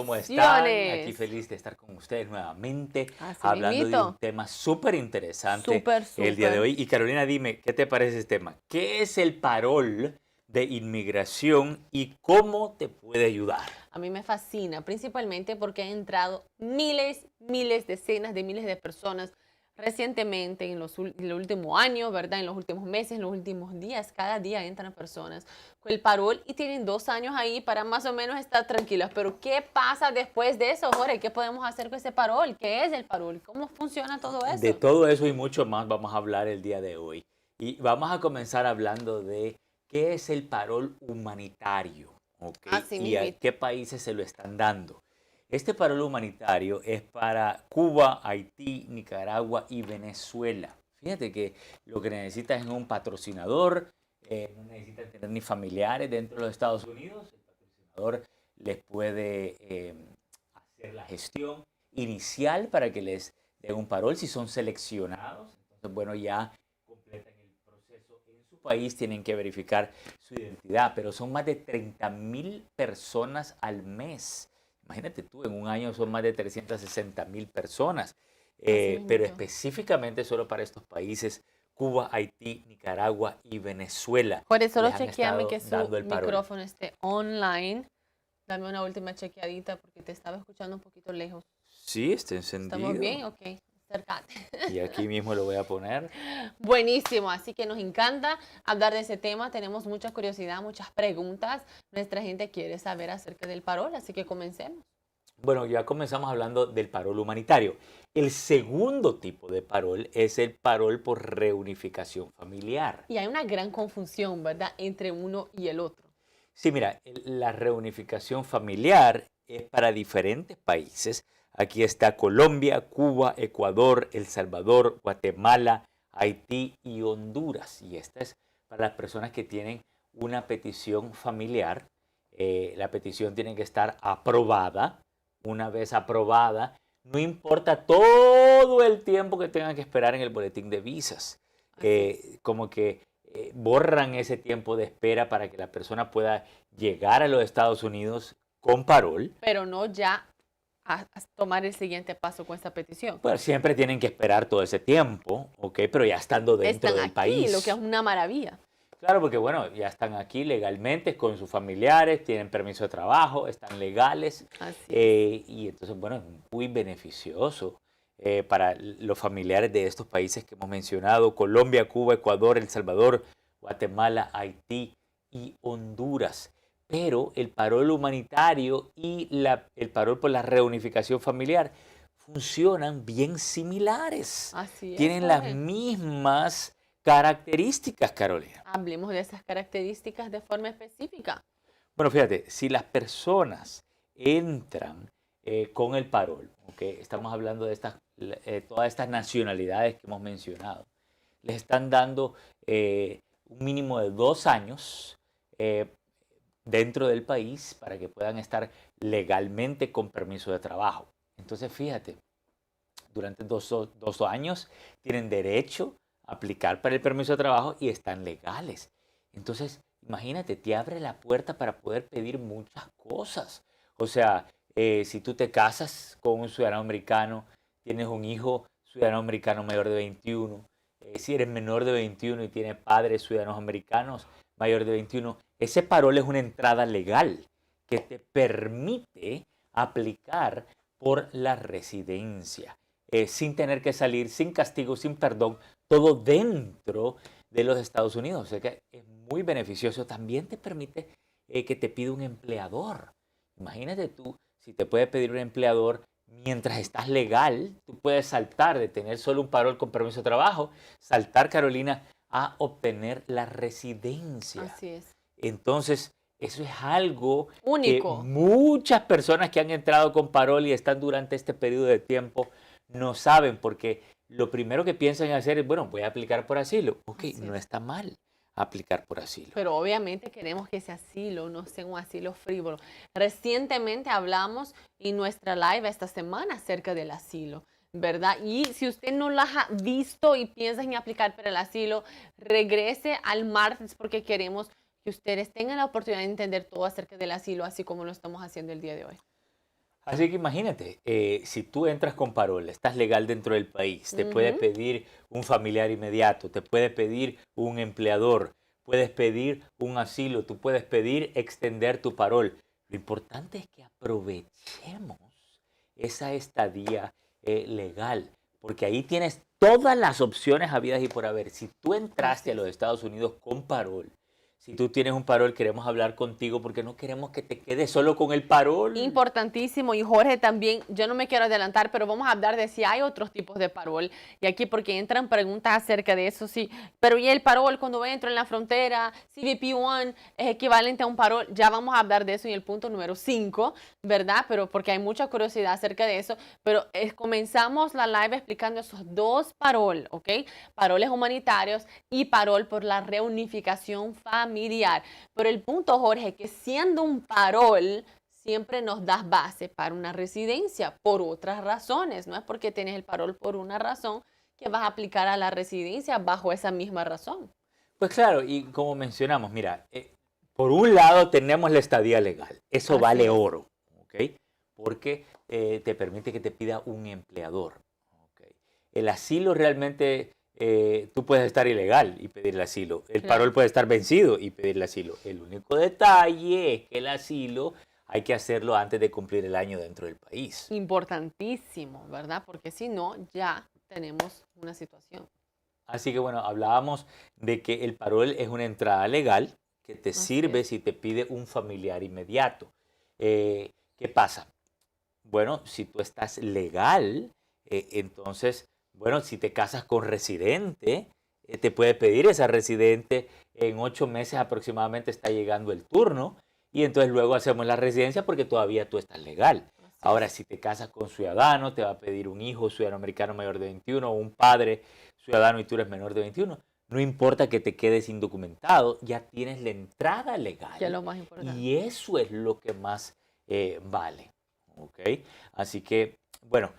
¿cómo están? Aquí Bendiciones. feliz de estar con ustedes nuevamente, Así hablando de un mismito. tema súper interesante Súper, el día de súper. hoy. Y Carolina, dime, ¿qué te parece este tema? ¿Qué es el parol de inmigración y cómo te puede ayudar? A mí me fascina, principalmente porque han entrado miles, decenas de miles de personas recientemente en los últimos años, ¿verdad? En los últimos meses, en los últimos días. Cada día entran personas con el parol y tienen 2 años ahí para más o menos estar tranquilas. Pero ¿qué pasa después de eso, Jorge? ¿Qué podemos hacer con ese parol? ¿Qué es el parol? ¿Cómo funciona todo De eso? todo eso y mucho más vamos a hablar el día de hoy. Y vamos a comenzar hablando de qué es el parol humanitario, ¿ok? Así Y a mismito. qué países se lo están dando. Este parol humanitario es para Cuba, Haití, Nicaragua y Venezuela. Fíjate que lo que necesitas es un patrocinador, no necesitas tener ni familiares dentro de los Estados Unidos. El patrocinador les puede hacer la gestión inicial para que les de un parol si son seleccionados. Entonces, bueno, ya completan el proceso en su país, tienen que verificar su identidad, pero son más de 30.000 personas al mes. Imagínate tú, en un año son más de 360.000 personas, Así pero mismito. específicamente solo para estos países, Cuba, Haití, Nicaragua y Venezuela, Jorge, solo les han chequeame estado que su dando el parol. micrófono esté online. Dame una última chequeadita porque te estaba escuchando un poquito lejos. Sí, está ¿Estamos encendido. bien? Ok, acércate. Y aquí mismo lo voy a poner. Buenísimo, así que nos encanta hablar de ese tema. Tenemos mucha curiosidad, muchas preguntas. Nuestra gente quiere saber acerca del parol, así que comencemos. Bueno, ya comenzamos hablando del parol humanitario. El segundo tipo de parol es el parol por reunificación familiar. Y hay una gran confusión, ¿verdad?, entre uno y el otro. Sí, mira, la reunificación familiar es para diferentes países. Aquí está Colombia, Cuba, Ecuador, El Salvador, Guatemala, Haití y Honduras. Y esta es para las personas que tienen una petición familiar. La petición tiene que estar aprobada. Una vez aprobada, no importa todo el tiempo que tengan que esperar en el boletín de visas. Así es. Como que borran ese tiempo de espera para que la persona pueda llegar a los Estados Unidos con parol. Pero no ya a tomar el siguiente paso con esta petición. Pues siempre tienen que esperar todo ese tiempo, ¿ok? Pero ya estando dentro Están del aquí, lo que es país. una maravilla. Claro, porque bueno, ya están aquí legalmente con sus familiares, tienen permiso de trabajo, están legales Así es. y entonces, bueno, es muy beneficioso para los familiares de estos países que hemos mencionado, Colombia, Cuba, Ecuador, El Salvador, Guatemala, Haití y Honduras. Pero el parol humanitario y el parol por la reunificación familiar funcionan bien similares. Así es, Tienen las Jorge. mismas características, Carolina. Hablemos de esas características de forma específica. Bueno, fíjate, si las personas entran con el parol, ¿okay? Estamos hablando de todas estas nacionalidades que hemos mencionado, les están dando un mínimo de 2 años eh, dentro del país para que puedan estar legalmente con permiso de trabajo. Entonces, fíjate, durante dos años tienen derecho a aplicar para el permiso de trabajo y están legales. Entonces, imagínate, te abre la puerta para poder pedir muchas cosas. O sea, si tú te casas con un ciudadano americano, tienes un hijo ciudadano americano mayor de 21, si eres menor de 21 y tienes padres ciudadanos americanos mayor de 21, ese parol es una entrada legal que te permite aplicar por la residencia sin tener que salir, sin castigo, sin perdón, todo dentro de los Estados Unidos. O sea que es muy beneficioso. También te permite que te pida un empleador. Imagínate tú, si te puede pedir un empleador mientras estás legal, tú puedes saltar de tener solo un parol con permiso de trabajo, saltar, Carolina, a obtener la residencia. Así es. Entonces, eso es algo que Único. muchas personas que han entrado con parol y están durante este periodo de tiempo no saben, porque lo primero que piensan hacer es, bueno, voy a aplicar por asilo. Ok, Así no es. está mal aplicar por asilo. Pero obviamente queremos que ese asilo no sea un asilo frívolo. Recientemente hablamos en nuestra live esta semana acerca del asilo, ¿verdad? Y si usted no la ha visto y piensa en aplicar para el asilo, regrese al martes porque queremos que ustedes tengan la oportunidad de entender todo acerca del asilo, así como lo estamos haciendo el día de hoy. Así que imagínate, si tú entras con parol, estás legal dentro del país, te puede Ujú. pedir un familiar inmediato, te puede pedir un empleador, puedes pedir un asilo, tú puedes pedir extender tu parol. Lo importante es que aprovechemos esa estadía legal, porque ahí tienes todas las opciones habidas y por haber. Si tú Así entraste a es. los Estados Unidos con parol, si tú tienes un parol, queremos hablar contigo porque no queremos que te quedes solo con el parol. Importantísimo. Y Jorge también, yo no me quiero adelantar, pero vamos a hablar de si hay otros tipos de parol. Y aquí porque entran preguntas acerca de eso, sí. Pero ¿y el parol cuando entro en la frontera? CBP-1 es equivalente a un parol. Ya vamos a hablar de eso en el punto número 5, ¿verdad? Pero porque hay mucha curiosidad acerca de eso. Pero comenzamos la live explicando esos dos parol, ¿ok? Paroles humanitarios y parol por la reunificación familiar. Pero el punto, Jorge, que siendo un parol, siempre nos das base para una residencia por otras razones. No es porque tienes el parol por una razón que vas a aplicar a la residencia bajo esa misma razón. Pues claro, y como mencionamos, mira, por un lado tenemos la estadía legal, eso Así vale es. oro, ¿ok? Porque te permite que te pida un empleador, ¿ok? El asilo realmente, tú puedes estar ilegal y pedir el asilo, el parol Claro. puede estar vencido y pedir el asilo. El único detalle es que el asilo hay que hacerlo antes de cumplir el año dentro del país. Importantísimo, ¿verdad? Porque si no, ya tenemos una situación. Así que bueno, hablábamos de que el parol es una entrada legal que te Así sirve es. si te pide un familiar inmediato. ¿Qué pasa? Bueno, si tú estás legal, entonces, bueno, si te casas con residente, te puede pedir esa residente. En 8 meses aproximadamente está llegando el turno y entonces luego hacemos la residencia porque todavía tú estás legal. Así Ahora, es. si te casas con ciudadano, te va a pedir un hijo ciudadano americano mayor de 21 o un padre ciudadano y tú eres menor de 21. No importa que te quedes indocumentado, ya tienes la entrada Que es legal lo más importante. y eso es lo que más vale. ¿Ok? Así que, bueno,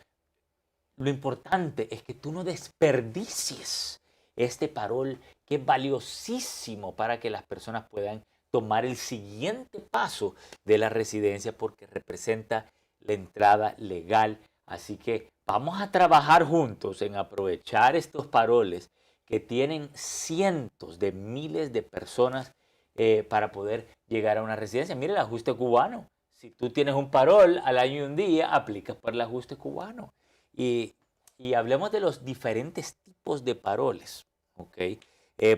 lo importante es que tú no desperdicies este parol que es valiosísimo para que las personas puedan tomar el siguiente paso de la residencia porque representa la entrada legal. Así que vamos a trabajar juntos en aprovechar estos paroles que tienen cientos de miles de personas para poder llegar a una residencia. Mire el ajuste cubano. Si tú tienes un parol al año y un día, aplicas para el ajuste cubano. Y, y hablemos de los diferentes tipos de paroles, ¿ok?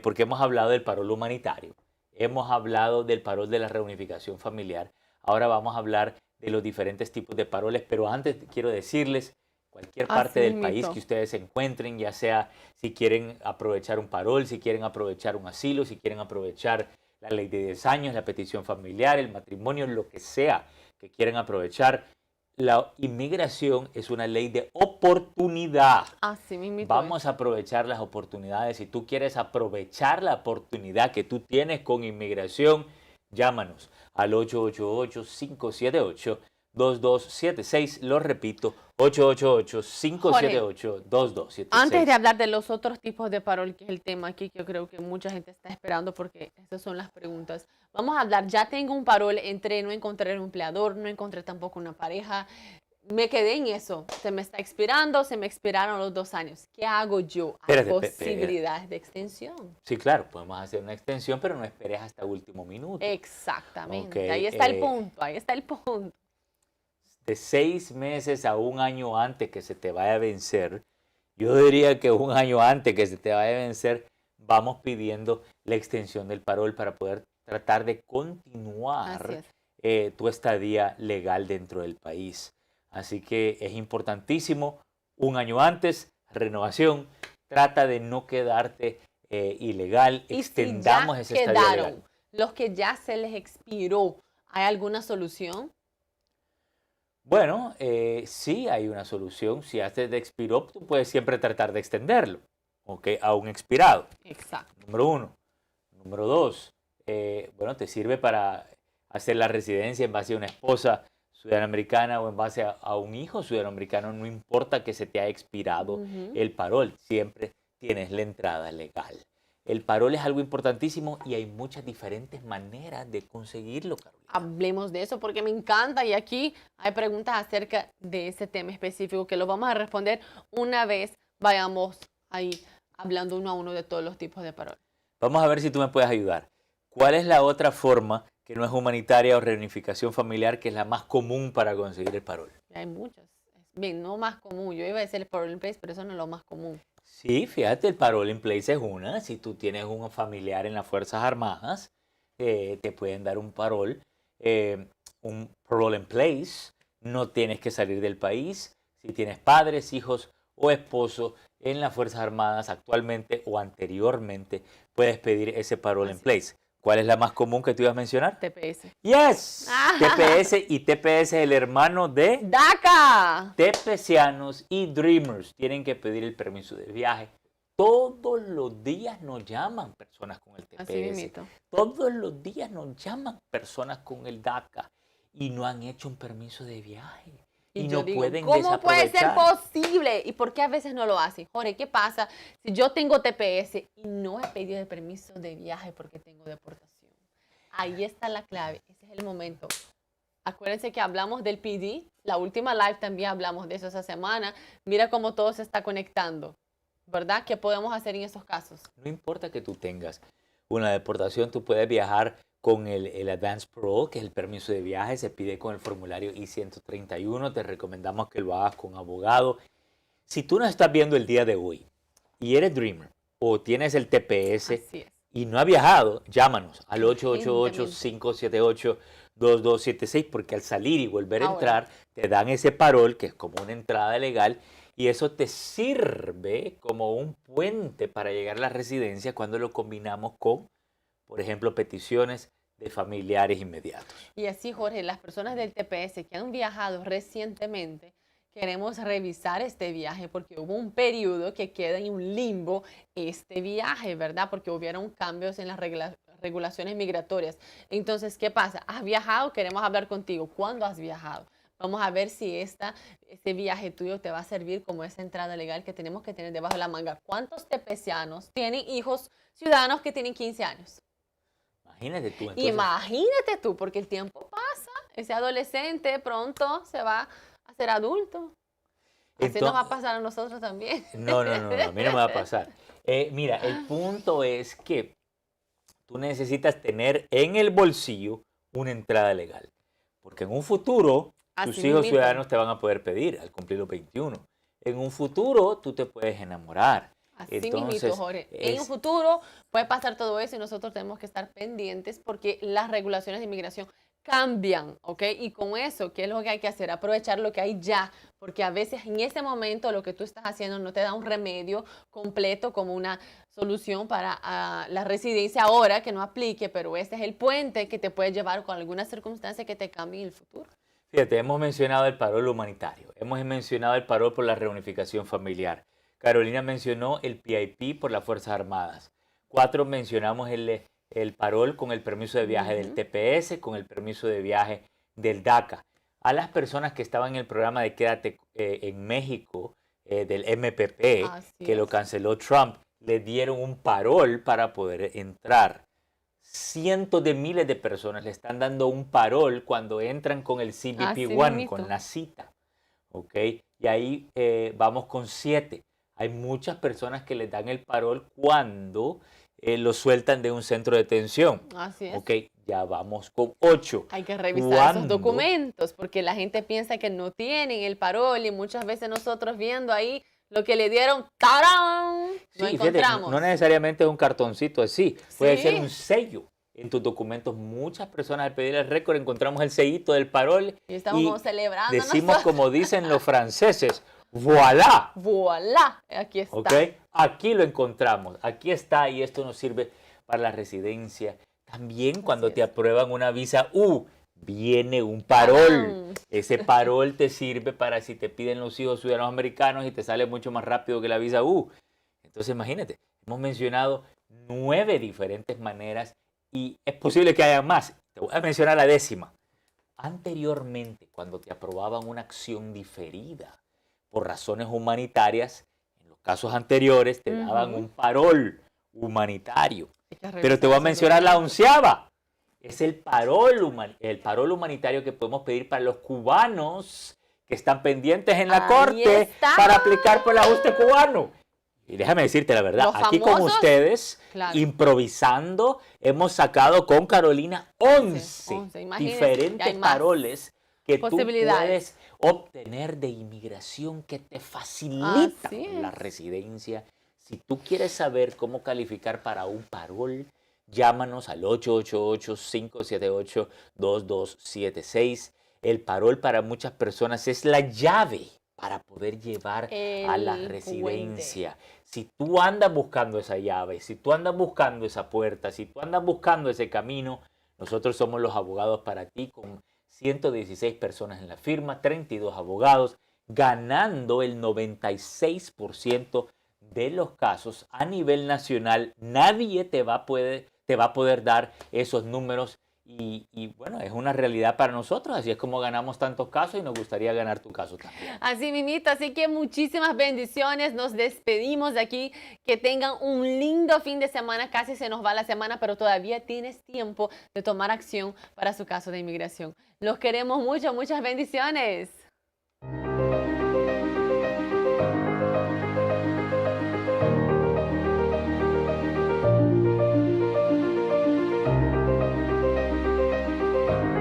Porque hemos hablado del parol humanitario, hemos hablado del parol de la reunificación familiar, ahora vamos a hablar de los diferentes tipos de paroles, pero antes quiero decirles, cualquier Así parte del país mismito. que ustedes se encuentren, ya sea si quieren aprovechar un parol, si quieren aprovechar un asilo, si quieren aprovechar la ley de 10 años, la petición familiar, el matrimonio, lo que sea que quieren aprovechar. La inmigración es una ley de oportunidad. Así mismito es. Vamos a aprovechar las oportunidades. Si tú quieres aprovechar la oportunidad que tú tienes con inmigración, llámanos al 888-578-2276. Lo repito, Jorge, antes de 888-578-2276. hablar de los otros tipos de parol, que es el tema aquí que yo creo que mucha gente está esperando porque esas son las preguntas. Vamos a hablar, ya tengo un parol, entré, no encontré un empleador, no encontré tampoco una pareja, me quedé en eso, se me está expirando, se me expiraron los 2 años. ¿Qué hago yo? ¿Hay Espérate, posibilidades de extensión? sí, claro, podemos hacer una extensión, pero no esperes hasta último minuto. Ok, Exactamente, ahí está el punto, ahí está el punto. de 6 meses a un año antes que se te vaya a vencer, yo diría que un año antes que se te vaya a vencer, vamos pidiendo la extensión del parol para poder tratar de Así continuar es. tu estadía legal dentro del país. Así que es importantísimo, un año antes, renovación, trata de no quedarte ilegal, Y si ya extendamos esa estadía legal. quedaron los que ya se les expiró, ¿hay alguna solución? Bueno, sí hay una solución. Si haces de expiró, tú puedes siempre tratar de extenderlo, ¿ok? A un expirado. Exacto. Número uno. Número dos, bueno, te sirve para hacer la residencia en base a una esposa ciudadana americana o en base a un hijo ciudadano americano. No importa que se te haya expirado Ujú. el parol, siempre tienes la entrada legal. el parol es algo importantísimo y hay muchas diferentes maneras de conseguirlo, Carolina. Hablemos de eso porque me encanta y aquí hay preguntas acerca de ese tema específico que lo vamos a responder una vez vayamos ahí hablando uno a uno de todos los tipos de parol. Vamos a ver si tú me puedes ayudar. ¿Cuál es la otra forma que no es humanitaria o reunificación familiar que es la más común para conseguir el parol? Hay muchas. Bien, no más común. Yo iba a decir el parole in place, pero eso no es lo más común. Sí, fíjate, el parole in place es una. Si tú tienes un familiar en las Fuerzas Armadas, te pueden dar un parole in place. No tienes que salir del país. Si tienes padres, hijos o esposo en las Fuerzas Armadas actualmente o anteriormente, puedes pedir ese parole in place. ¿Cuál es la más común que tú ibas a mencionar? TPS. Yes, TPS, y TPS es el hermano de DACA. TPSianos y Dreamers. Tienen que pedir el permiso de viaje. Todos los días nos llaman personas con el Así TPS. mismito. Todos los días nos llaman personas con el DACA y no han hecho un permiso de viaje. Y yo no digo, pueden ¿cómo puede ser desaprovechar. posible? ¿Y por qué a veces no lo hacen? Jorge, ¿qué pasa si yo tengo TPS y no he pedido el permiso de viaje porque tengo deportación? Ahí está la clave. Ese es el momento. Acuérdense que hablamos del PD. La última live también hablamos de eso esa semana. Mira cómo todo se está conectando. ¿Verdad? ¿Qué podemos hacer en esos casos? No importa que tú tengas una deportación, tú puedes viajar con el Advance Parole, que es el permiso de viaje. Se pide con el formulario I-131. Te recomendamos que lo hagas con abogado. Si tú nos estás viendo el día de hoy y eres Dreamer o tienes el TPS Así es. y no ha viajado, llámanos al Urgentemente. 888-578-2276 porque al salir y volver a entrar te dan ese parol que es como una entrada legal y eso te sirve como un puente para llegar a la residencia cuando lo combinamos con, por ejemplo, peticiones de familiares inmediatos. Y así, Jorge, las personas del TPS que han viajado recientemente, queremos revisar este viaje porque hubo un periodo que queda en un limbo este viaje, ¿verdad? Porque hubieron cambios en las regulaciones migratorias. Entonces, ¿qué pasa? ¿Has viajado? Queremos hablar contigo. ¿Cuándo has viajado? Vamos a ver si este viaje tuyo te va a servir como esa entrada legal que tenemos que tener debajo de la manga. ¿Cuántos tepecianos tienen hijos ciudadanos que tienen 15 años? Imagínate tú. Entonces, Imagínate tú, porque el tiempo pasa. Ese adolescente pronto se va a ser adulto. Así nos va a pasar a nosotros también. No, a mí no me va a pasar. Mira, el punto es que tú necesitas tener en el bolsillo una entrada legal. Porque en un futuro, tus Así hijos mismito. ciudadanos te van a poder pedir al cumplir los 21. En un futuro, tú te puedes enamorar. Así mismito, Jorge. En un futuro puede pasar todo eso y nosotros tenemos que estar pendientes porque las regulaciones de inmigración cambian, ¿ok? Y con eso, ¿qué es lo que hay que hacer? Aprovechar lo que hay ya, porque a veces en ese momento lo que tú estás haciendo no te da un remedio completo como una solución para la residencia ahora que no aplique, pero este es el puente que te puede llevar con alguna circunstancia que te cambie en el futuro. Fíjate, hemos mencionado el parol humanitario, hemos mencionado el parol por la reunificación familiar. Carolina mencionó el PIP por las Fuerzas Armadas. 4 mencionamos el parol con el permiso de viaje del TPS, con el permiso de viaje del DACA. A las personas que estaban en el programa de Quédate en México, del MPP, que lo canceló Trump, le dieron un parol para poder entrar. Cientos de miles de personas le están dando un parol cuando entran con el CBP-1, con la cita. ¿Ok? Y ahí vamos con 7. Hay muchas personas que les dan el parol cuando lo sueltan de un centro de detención. Así es. Ok, ya vamos con 8. Hay que revisar esos documentos porque la gente piensa que no tienen el parol y muchas veces nosotros viendo ahí lo que le dieron, ¡tarán! Sí, Lo encontramos. Fíjate, no necesariamente es un cartoncito así, puede ser un sello en tus documentos. Muchas personas al pedir el récord encontramos el sellito del parol y estamos celebrando. Decimos como dicen los franceses, voilà. Voilà, aquí está. ¿Okay? Aquí lo encontramos, aquí está y esto nos sirve para la residencia. También cuando te aprueban una visa U, viene un parol. Ese parol te sirve para si te piden los hijos ciudadanos americanos y te sale mucho más rápido que la visa U. Entonces imagínate, hemos mencionado 9 diferentes maneras y es posible que haya más. Te voy a mencionar la 10ª. Anteriormente, cuando te aprobaban una acción diferida por razones humanitarias, en los casos anteriores te daban un parol humanitario. Hay que Pero te voy a revisar ese mencionar la documento. 11ª. Es el parol humanitario que podemos pedir para los cubanos que están pendientes en la Ahí corte está. para aplicar por el ajuste cubano. Y déjame decirte la verdad, Los aquí con famosos, ustedes, claro. improvisando, hemos sacado con Carolina 11 11, imagínense, ya diferentes hay más paroles que tú posibilidades. puedes obtener de inmigración que te facilitan Así la es. residencia. Si tú quieres saber cómo calificar para un parol, llámanos al 888-578-2276. El parol para muchas personas es la llave para poder llevar a la El residencia. Si tú andas buscando esa llave, si tú andas buscando esa puerta, si tú andas buscando ese camino, nosotros somos los abogados para ti con 116 personas en la firma, 32 abogados, ganando el 96% de los casos a nivel nacional. Nadie te va a poder dar esos números y bueno, es una realidad para nosotros. Así es como ganamos tantos casos y nos gustaría ganar tu caso también. Así mimito, así que muchísimas bendiciones. Nos despedimos de aquí. Que tengan un lindo fin de semana. Casi se nos va la semana, pero todavía tienes tiempo de tomar acción para su caso de inmigración. Los queremos mucho, muchas bendiciones.